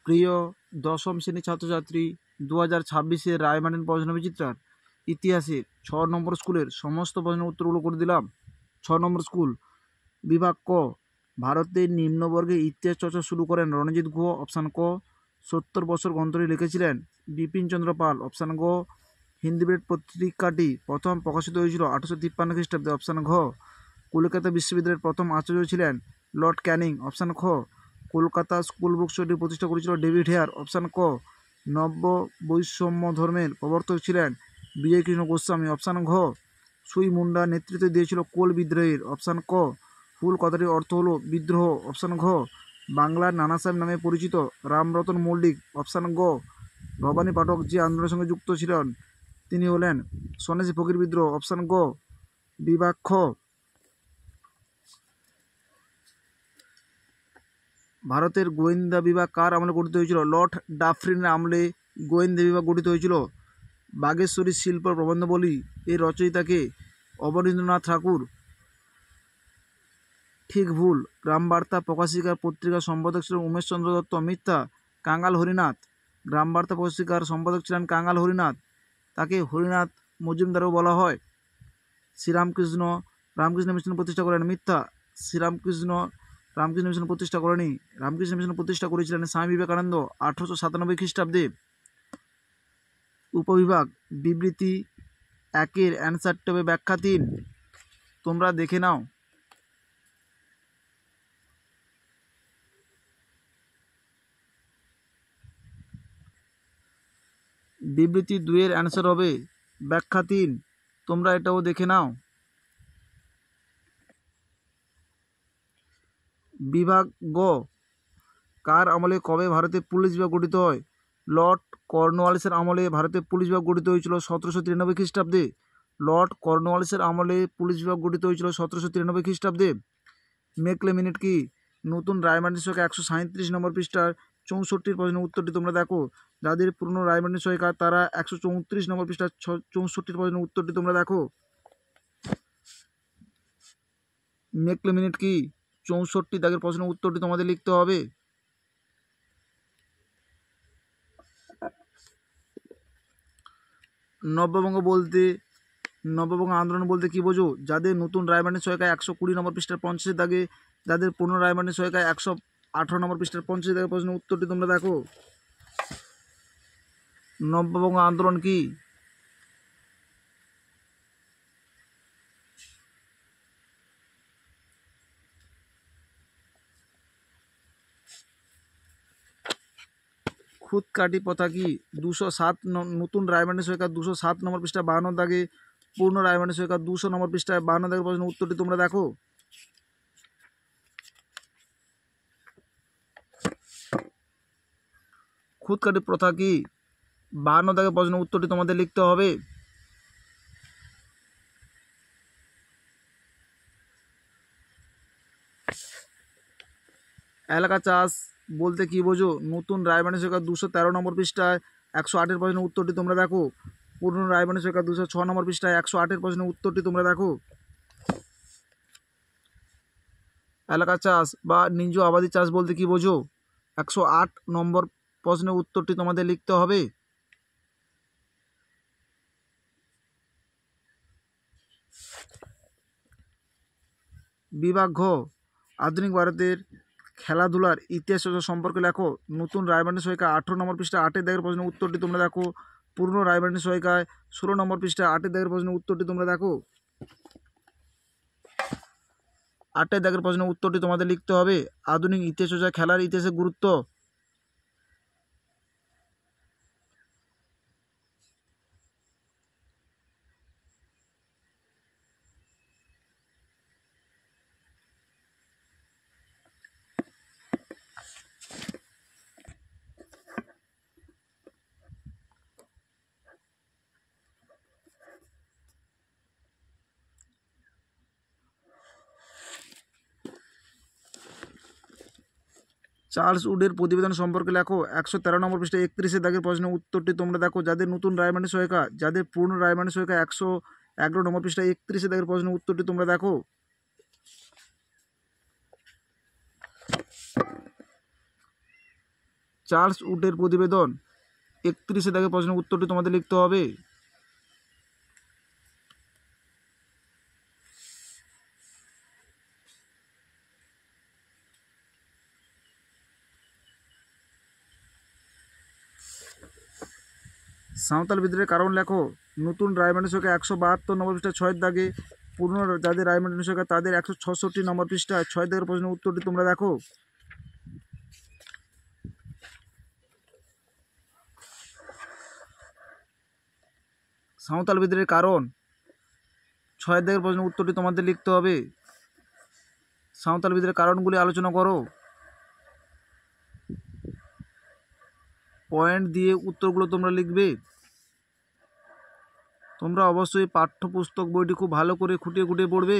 প্রিয় দশম শ্রেণীর ছাত্রছাত্রী, 2026-এর রায়মার্টিন প্রশ্ন বিচিত্রার ইতিহাসের 6 নম্বর স্কুলের সমস্ত প্রশ্নের উত্তরগুলো করে দিলাম। 6 নম্বর স্কুল, বিভাগ ক। ভারতের নিম্নবর্গে ইতিহাস চর্চা শুরু করেন রণজিৎ গুহ। অপশান ক। 70 বছর গ্রন্থটি লিখেছিলেন বিপিন চন্দ্র পাল। অপশান গ। হিন্দি ব্রেড পত্রিকাটি প্রথম প্রকাশিত হয়েছিল 1853 খ্রিস্টাব্দে। অপশান ঘ। কলকাতা বিশ্ববিদ্যালয়ের প্রথম আচার্য ছিলেন লর্ড ক্যানিং। অপশান খ। কলকাতা স্কুল বুক সোসাইটি প্রতিষ্ঠা করেছিল ডেভিড হেয়ার। অপশান ক। নব্য বৈষম্য ধর্মের প্রবর্তক ছিলেন বিজয়কৃষ্ণ গোস্বামী। অপশান ঘ। সুই মুন্ডা নেতৃত্ব দিয়েছিল কোল বিদ্রোহের। অপশান ক। হুল কথাটির অর্থ হলো বিদ্রোহ। অপশান ঘ। বাংলার নানা সাহেব নামে পরিচিত রামরতন মল্লিক। অপশান গ। ভবানী পাঠক যে আন্দোলনের সঙ্গে যুক্ত ছিলেন তিনি হলেন সন্ন্যাসী ফকির বিদ্রোহ। অপশান গ। বিভাগ খ। ভারতের গোয়েন্দা বিভাগ কার আমলে গঠিত হয়েছিল? লর্ড ডাফরিনের আমলে গোয়েন্দা বিভাগ গঠিত হয়েছিল। বাগেশ্বরী শিল্প প্রবন্ধবলী এর রচয়িতাকে? অবনীন্দ্রনাথ ঠাকুর। ঠিক ভুল। গ্রামবার্তা প্রকাশিকার পত্রিকার সম্পাদক ছিলেন উমেশচন্দ্র দত্ত। মিথ্যা। কাঙাল হরিনাথ। গ্রামবার্তা প্রকাশিকার সম্পাদক ছিলেন কাঙাল হরিনাথ। তাকে হরিনাথ মজুমদারও বলা হয়। রামকৃষ্ণ মিশন প্রতিষ্ঠা করেন। মিথ্যা। রামকৃষ্ণ মিশন প্রতিষ্ঠা করেনি। রামকৃষ্ণ মিশন প্রতিষ্ঠা করেছিলেন স্বামী বিবেকানন্দ 1897 খ্রিস্টাব্দে। উপবিভাগ বিবৃতি 1-এর অ্যান্সারটি হবে ব্যাখ্যা 3। তোমরা দেখে নাও। বিবৃতি 2-এর অ্যান্সার হবে ব্যাখ্যা 3। তোমরা এটাও দেখে নাও। বিভাগ গ। কার আমলে কবে ভারতে পুলিশ বিভাগ গঠিত হয়? লর্ড কর্নওয়ালিসের আমলে ভারতে পুলিশ বিভাগ গঠিত হয়েছিল 1793 খ্রিস্টাব্দে। লর্ড কর্নওয়ালিসের আমলে পুলিশ বিভাগ গঠিত হয়েছিল 1793 খ্রিস্টাব্দে। মেকলে মিনিট কি? নতুন রায়মার্টিন সহায়িকা 137 নম্বর পৃষ্ঠার 64 প্রশ্নের উত্তরটি তোমরা দেখো। যাদের পুরনো রায়মার্টিন সহায়িকা তারা 134 নম্বর পৃষ্ঠার 64 প্রশ্নের উত্তরটি তোমরা দেখো। মেকলে মিনিট কি? 64 দাগের প্রশ্নের উত্তরটি তোমাদের লিখতে হবে। নব্যবঙ্গ আন্দোলন বলতে কি বোঝো? যাদের নতুন রায়মার্টিন সহায়িকায় 120 নম্বর পৃষ্ঠার 50 দাগে, যাদের পুরনো রায়মার্টিন সহায়িকায় 118 নম্বর পৃষ্ঠার 50 দাগের প্রশ্নের উত্তরটি তোমরা দেখো। নব্যবঙ্গ আন্দোলন কি? খুদকাটি প্রথা কি? 207 নতুন রায়মার্টিন সহায়িকা 207 নম্বর পৃষ্ঠা 52 দাগে, পুরনো রায়মার্টিন সহায়িকা 200 নম্বর পৃষ্ঠায় 52 দাগের প্রশ্নের উত্তরটি তোমরা দেখো। খুদকাটি প্রথা কি? 52 দাগের প্রশ্নের উত্তরটি তোমাদের লিখতে হবে। এলাকা চাষ বলতে কি বোঝো? নতুন রায়মার্টিন সহায়িকা 213 নম্বর পৃষ্ঠায় 108-এর প্রশ্নের উত্তরটি তোমরা দেখো। পুরনো রায়মার্টিন সহায়িকা 206 নম্বর পৃষ্ঠায় 108-এর প্রশ্নের উত্তরটি তোমরা দেখো। এলাকা চাষ বা নিজ আবাদি চাষ বলতে কি বোঝো? 108 নম্বর প্রশ্নের উত্তরটি তোমাদের লিখতে হবে। বিভাগ ঘ। আধুনিক ভারতের খেলাধুলার ইতিহাস সম্পর্কে লেখো। নতুন রায়মার্টিন সহায়িকা 18 নম্বর পৃষ্ঠা 8-এর দাগের প্রশ্নের উত্তরটি তোমরা দেখো। পুরনো রায়মার্টিন সহায়িকায় 16 নম্বর পৃষ্ঠা 8-এর দাগের প্রশ্নের উত্তরটি তোমরা দেখো। 8-এর দাগের প্রশ্নের উত্তরটি তোমাদের লিখতে হবে। আধুনিক ইতিহাস খেলার ইতিহাসের গুরুত্ব। চার্লস উডের প্রতিবেদন সম্পর্কে লেখো। 113 নম্বর পৃষ্ঠা 31-এর দাগের প্রশ্নের উত্তরটি তোমরা দেখো। যাদের নতুন রায়মার্টিন সহায়িকা, যাদের পুরনো রায়মার্টিন সহায়িকা 111 নম্বর পৃষ্ঠা 31-এর দাগের প্রশ্নের উত্তরটি তোমরা দেখো। চার্লস উডের প্রতিবেদন। 31 দাগের প্রশ্নের উত্তরটি তোমাদের লিখতে হবে। সাঁওতাল বিদ্রোহের কারণ লেখো। নতুন রায়মার্টিন সরকার 172 নম্বর পৃষ্ঠা 6 দাগে, পুরনো যাদের রায়মার্টিন সরকার তাদের 166 নম্বর পৃষ্ঠায় 6 দাগের প্রশ্নের উত্তরটি তোমরা দেখো। সাঁওতাল বিদ্রোহের কারণ 6 দাগের প্রশ্নের উত্তরটি তোমাদের লিখতে হবে। সাঁওতাল বিদ্রোহের কারণগুলি আলোচনা করো। পয়েন্ট দিয়ে উত্তরগুলো তোমরা লিখবে। তোমরা অবশ্যই পাঠ্যপুস্তক বইটি খুব ভালো করে খুঁটিয়ে খুঁটিয়ে পড়বে।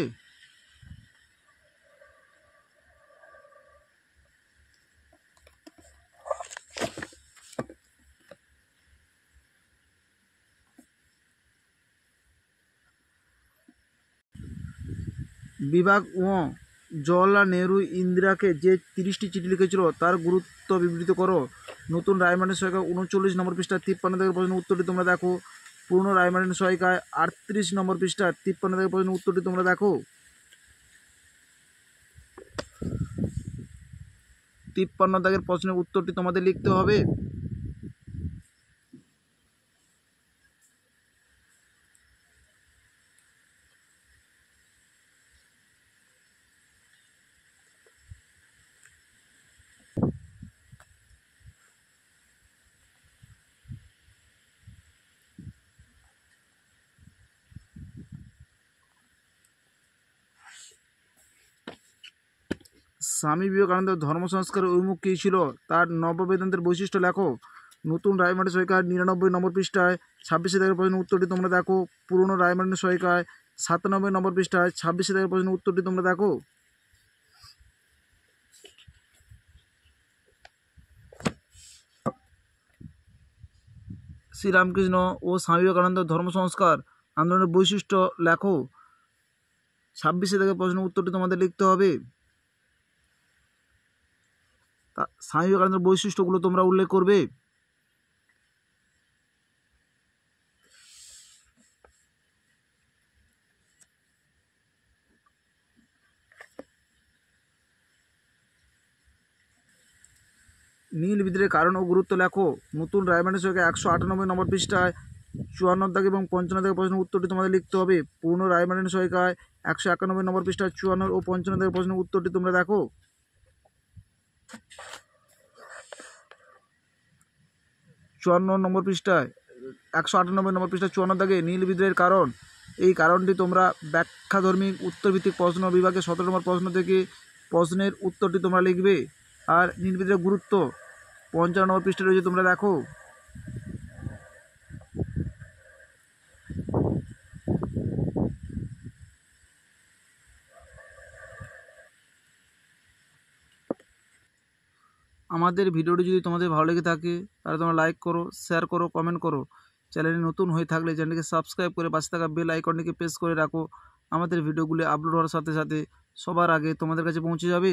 বিভাগ ও জওহরলাল নেহরু ইন্দিরাকে যে 30টি চিঠি লিখেছিল তার গুরুত্ব বিবৃত করো। নতুন রায়মার্টিন সহায়িকা 39 নম্বর পৃষ্ঠা 53 দাগের প্রশ্নের উত্তরটি তোমরা দেখো। পুরনো রায়মার্টিন সহায়িকায় 38 নম্বর পৃষ্ঠা 53 দাগের প্রশ্নের উত্তরটি তোমরা দেখো। 53 দাগের প্রশ্নের উত্তরটি তোমাদের লিখতে হবে। স্বামী বিবেকানন্দের ধর্ম সংস্কারের অভিমুখ কী ছিল, তার নববেদান্তের বৈশিষ্ট্য লেখো। নতুন রায়মার্টিন সহায়িকার 99 নম্বর পৃষ্ঠায় 26 দাগের প্রশ্নের উত্তরটি তোমরা দেখো। পুরনো রায়মার্টিন সহায়িকায় 97 নম্বর পৃষ্ঠায় 26 দাগের প্রশ্নের উত্তরটি তোমরা দেখো। শ্রীরামকৃষ্ণ ও স্বামী বিবেকানন্দ ধর্ম সংস্কার আন্দোলনের বৈশিষ্ট্য লেখো। 26 দাগের প্রশ্নের উত্তরটি তোমাদের লিখতে হবে। স্বামী বিবেকানন্দের বৈশিষ্ট্যগুলো তোমরা উল্লেখ করবে। নীল বিদ্রোহের কারণ ও গুরুত্ব লেখো। নতুন রায়মার্টিন সহায়িকা 198 নম্বর পৃষ্ঠায় 54 দাগ এবং 55 দাগের প্রশ্নের উত্তরটি তোমাদের লিখতে হবে। পুরনো রায়মার্টিন সহায়িকায় 191 নম্বর পৃষ্ঠায় 54 ও 55 দাগের প্রশ্নের উত্তরটি তোমরা দেখো। 54 নম্বর পৃষ্ঠায় 198 নম্বর পৃষ্ঠায় 54 দাগে নীল বিদ্রোহের কারণ। এই কারণটি তোমরা ব্যাখ্যাধর্মিক উত্তরভিত্তিক প্রশ্ন বিভাগে 17 নম্বর প্রশ্ন থেকে প্রশ্নের উত্তরটি তোমরা লিখবে। আর নীল বিদ্রোহের গুরুত্ব 55 নম্বর পৃষ্ঠায় রয়েছে, তোমরা দেখো। আমাদের ভিডিওটি যদি তোমাদের ভালো লেগে থাকে তাহলে তোমরা লাইক করো, শেয়ার করো, কমেন্ট করো। চ্যানেলে নতুন হয়ে থাকলে চ্যানেলকে সাবস্ক্রাইব করে পাশে থাকা বেল আইকনটিকে প্রেস করে রাখো। আমাদের ভিডিওগুলি আপলোড হওয়ার সাথে সাথে সবার আগে তোমাদের কাছে পৌঁছে যাবে।